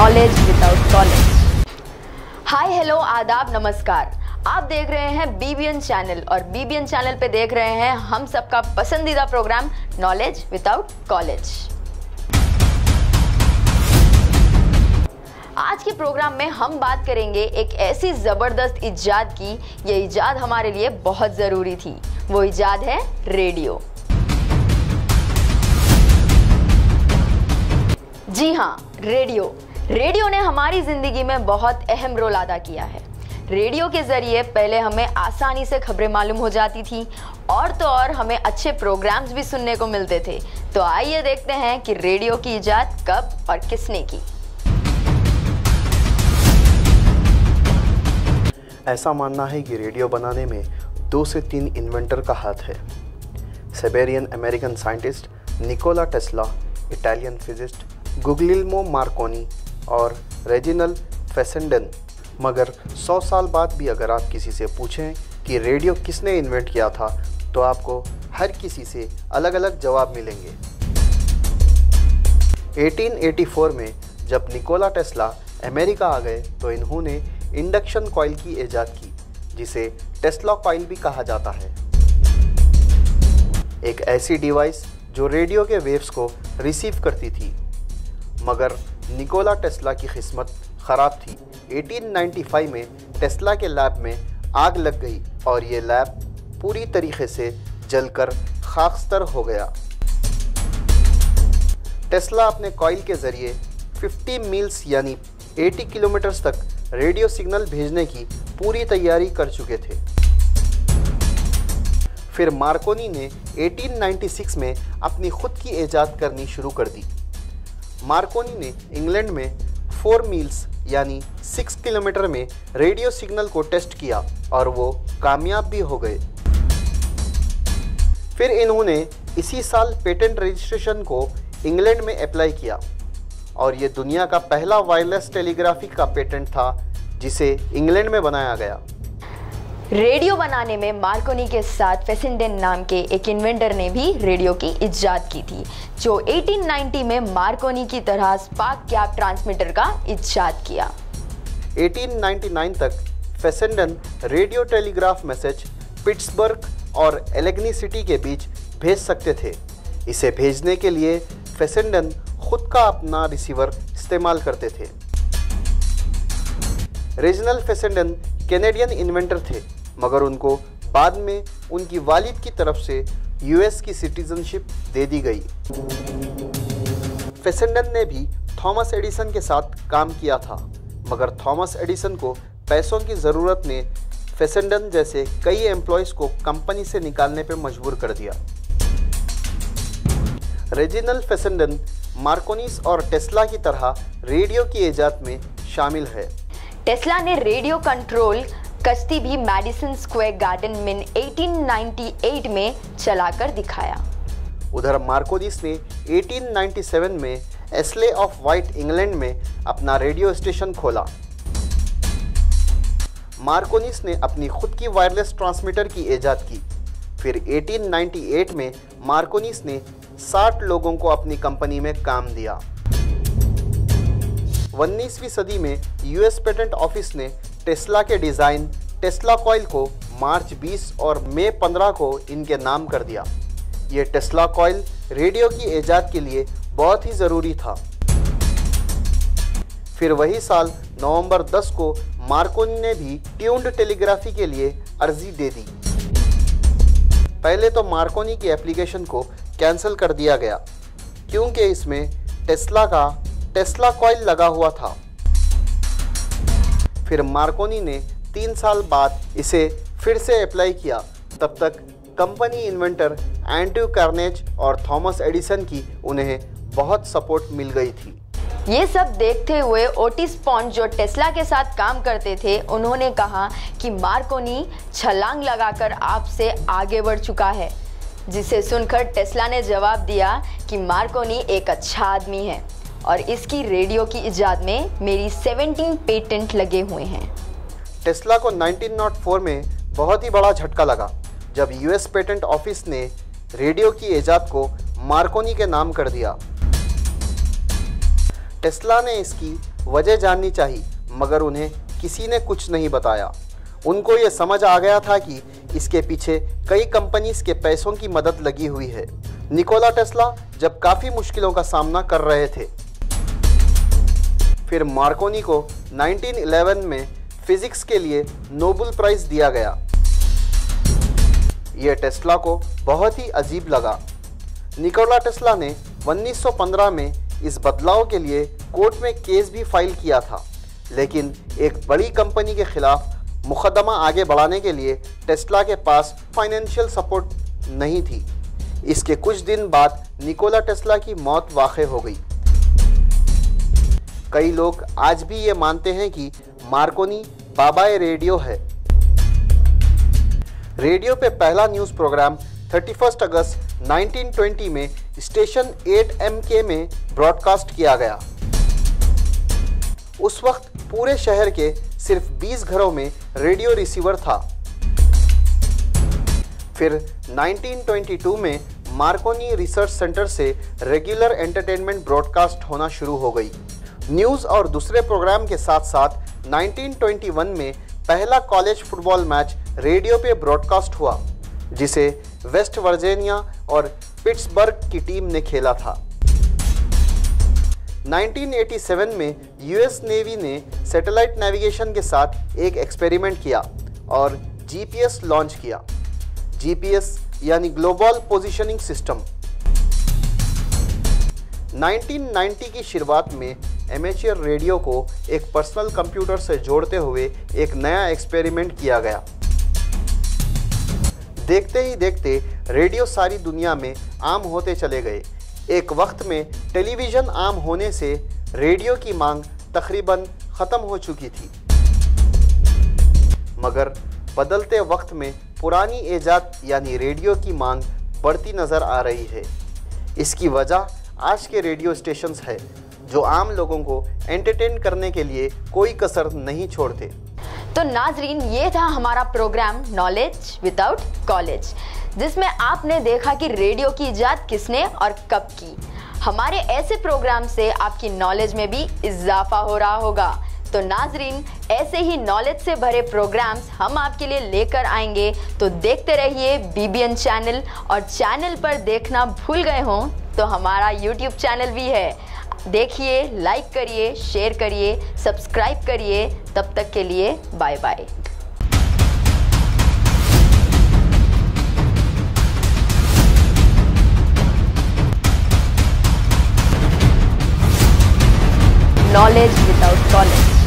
Knowledge without college. Hi hello आदाब नमस्कार, आप देख रहे हैं बीबीएन चैनल और बीबीएन चैनल पे देख रहे हैं हम सबका पसंदीदा प्रोग्राम नॉलेज विदाउट कॉलेज। आज के प्रोग्राम में हम बात करेंगे एक ऐसी जबरदस्त इजाद की। ये इजाद हमारे लिए बहुत जरूरी थी। वो इजाद है रेडियो। जी हाँ, रेडियो ने हमारी जिंदगी में बहुत अहम रोल अदा किया है। रेडियो के जरिए पहले हमें आसानी से खबरें मालूम हो जाती थी और तो और हमें अच्छे प्रोग्राम्स भी सुनने को मिलते थे। तो आइए देखते हैं कि रेडियो की इजाद कब और किसने की। ऐसा मानना है कि रेडियो बनाने में 2 से 3 इन्वेंटर का हाथ है। Siberian American scientist Nikola Tesla, Italian physicist Guglielmo Marconi और रेजिनाल्ड फेसेंडेन। मगर 100 साल बाद भी अगर आप किसी से पूछें कि रेडियो किसने इन्वेंट किया था तो आपको हर किसी से अलग अलग जवाब मिलेंगे। 1884 में जब निकोला टेस्ला अमेरिका आ गए तो इन्होंने इंडक्शन कॉइल की इजाद की, जिसे टेस्ला कॉइल भी कहा जाता है। एक ऐसी डिवाइस जो रेडियो के वेव्स को रिसीव करती थी। मगर निकोला टेस्ला की किस्मत ख़राब थी। 1895 में टेस्ला के लैब में आग लग गई और ये लैब पूरी तरीके से जलकर खाकस्तर हो गया। टेस्ला अपने कॉइल के ज़रिए 50 मील्स यानी 80 किलोमीटर्स तक रेडियो सिग्नल भेजने की पूरी तैयारी कर चुके थे। फिर मार्कोनी ने 1896 में अपनी खुद की इजाद करनी शुरू कर दी। मार्कोनी ने इंग्लैंड में 4 मील्स यानी 6 किलोमीटर में रेडियो सिग्नल को टेस्ट किया और वो कामयाब भी हो गए। फिर इन्होंने इसी साल पेटेंट रजिस्ट्रेशन को इंग्लैंड में अप्लाई किया और ये दुनिया का पहला वायरलेस टेलीग्राफी का पेटेंट था जिसे इंग्लैंड में बनाया गया। रेडियो बनाने में मार्कोनी के साथ फेसेंडेन नाम के एक इन्वेंटर ने भी रेडियो की इजाद की थी, जो 1890 में मार्कोनी की तरह स्पार्क गैप ट्रांसमीटर का इजाद किया। 1899 तक फेसेंडेन रेडियो टेलीग्राफ मैसेज पिट्सबर्ग और एलेग्नी सिटी के बीच भेज सकते थे। इसे भेजने के लिए फेसेंडेन खुद का अपना रिसीवर इस्तेमाल करते थे। रेजिनाल्ड फेसेंडेन कैनेडियन इन्वेंटर थे, मगर उनको बाद में उनकी वालिद की तरफ से यूएस की सिटीजनशिप दे दी गई। फेसेंडेन ने भी थॉमस एडिसन के साथ काम किया था, मगर थॉमस एडिसन को पैसों की ज़रूरत ने फेसेंडेन जैसे कई एम्प्लॉयज़ को कंपनी से निकालने पर मजबूर कर दिया। रेजिनाल्ड फेसेंडेन मार्कोनीस और टेस्ला की तरह रेडियो की इजाद में शामिल है। टेस्ला ने रेडियो कंट्रोल कश्ती भी मैडिसन स्क्वायर गार्डन में 1898 में चलाकर दिखाया। उधर मार्कोनीस ने 1897 में एस्ले ऑफ वाइट इंग्लैंड में अपना रेडियो स्टेशन खोला। मार्कोनीस ने अपनी खुद की वायरलेस ट्रांसमीटर की इजाद की। फिर 1898 में मार्कोनीस ने 60 लोगों को अपनी कंपनी में काम दिया। 19वीं सदी में यूएस पेटेंट ऑफिस ने टेस्ला के डिज़ाइन टेस्ला कॉइल को मार्च 20 और मई 15 को इनके नाम कर दिया। ये टेस्ला कॉइल रेडियो की इजाद के लिए बहुत ही ज़रूरी था। फिर वही साल नवंबर 10 को मार्कोनी ने भी ट्यून्ड टेलीग्राफी के लिए अर्जी दे दी। पहले तो मार्कोनी की एप्लीकेशन को कैंसिल कर दिया गया क्योंकि इसमें टेस्ला कॉइल लगा हुआ था। फिर मार्कोनी ने 3 साल बाद इसे फिर से अप्लाई किया। तब तक कंपनी इन्वेंटर एंड्रयू कार्नेज और थॉमस एडिसन की उन्हें बहुत सपोर्ट मिल गई थी। ये सब देखते हुए ओटिस पॉन्ड जो टेस्ला के साथ काम करते थे, उन्होंने कहा कि मार्कोनी छलांग लगाकर आपसे आगे बढ़ चुका है, जिसे सुनकर टेस्ला ने जवाब दिया कि मार्कोनी एक अच्छा आदमी है और इसकी रेडियो की इजाद में मेरी 17 पेटेंट लगे हुए हैं। टेस्ला को 1904 में बहुत ही बड़ा झटका लगा जब यूएस पेटेंट ऑफिस ने रेडियो की इजाद को मार्कोनी के नाम कर दिया। टेस्ला ने इसकी वजह जाननी चाहिए, मगर उन्हें किसी ने कुछ नहीं बताया। उनको ये समझ आ गया था कि इसके पीछे कई कंपनीज के पैसों की मदद लगी हुई है। निकोला टेस्ला जब काफ़ी मुश्किलों का सामना कर रहे थे, फिर मार्कोनी को 1911 में फिजिक्स के लिए नोबेल प्राइज दिया गया। यह टेस्ला को बहुत ही अजीब लगा। निकोला टेस्ला ने 1915 में इस बदलाव के लिए कोर्ट में केस भी फाइल किया था, लेकिन एक बड़ी कंपनी के खिलाफ मुकदमा आगे बढ़ाने के लिए टेस्ला के पास फाइनेंशियल सपोर्ट नहीं थी। इसके कुछ दिन बाद निकोला टेस्ला की मौत वाक़ई हो गई। कई लोग आज भी ये मानते हैं कि मार्कोनी बाबाए रेडियो है। रेडियो पे पहला न्यूज़ प्रोग्राम 31 अगस्त 1920 में स्टेशन 8MK में ब्रॉडकास्ट किया गया। उस वक्त पूरे शहर के सिर्फ 20 घरों में रेडियो रिसीवर था। फिर 1922 में मार्कोनी रिसर्च सेंटर से रेगुलर एंटरटेनमेंट ब्रॉडकास्ट होना शुरू हो गई। न्यूज़ और दूसरे प्रोग्राम के साथ साथ 1921 में पहला कॉलेज फुटबॉल मैच रेडियो पे ब्रॉडकास्ट हुआ, जिसे वेस्ट वर्जीनिया और पिट्सबर्ग की टीम ने खेला था। 1987 में यूएस नेवी ने सैटेलाइट नेविगेशन के साथ एक एक्सपेरिमेंट किया और जीपीएस लॉन्च किया। जीपीएस यानी ग्लोबल पोजीशनिंग सिस्टम। 1990 की शुरुआत में एमेच्योर रेडियो को एक पर्सनल कंप्यूटर से जोड़ते हुए एक नया एक्सपेरिमेंट किया गया। देखते ही देखते रेडियो सारी दुनिया में आम होते चले गए। एक वक्त में टेलीविज़न आम होने से रेडियो की मांग तकरीबन ख़त्म हो चुकी थी, मगर बदलते वक्त में पुरानी ईजाद यानी रेडियो की मांग बढ़ती नज़र आ रही है। इसकी वजह आज के रेडियो स्टेशंस है, जो आम लोगों को एंटरटेन करने के लिए कोई कसर नहीं छोड़ते। तो नाजरीन, ये था हमारा प्रोग्राम नॉलेज विदाउट कॉलेज, जिसमें आपने देखा कि रेडियो की इजाद किसने और कब की। हमारे ऐसे प्रोग्राम से आपकी नॉलेज में भी इजाफा हो रहा होगा। तो नाजरीन, ऐसे ही नॉलेज से भरे प्रोग्राम्स हम आपके लिए लेकर आएंगे, तो देखते रहिए BBN चैनल। और चैनल पर देखना भूल गए हों तो हमारा YouTube चैनल भी है, देखिए, लाइक करिए, शेयर करिए, सब्सक्राइब करिए। तब तक के लिए bye bye. Knowledge without college.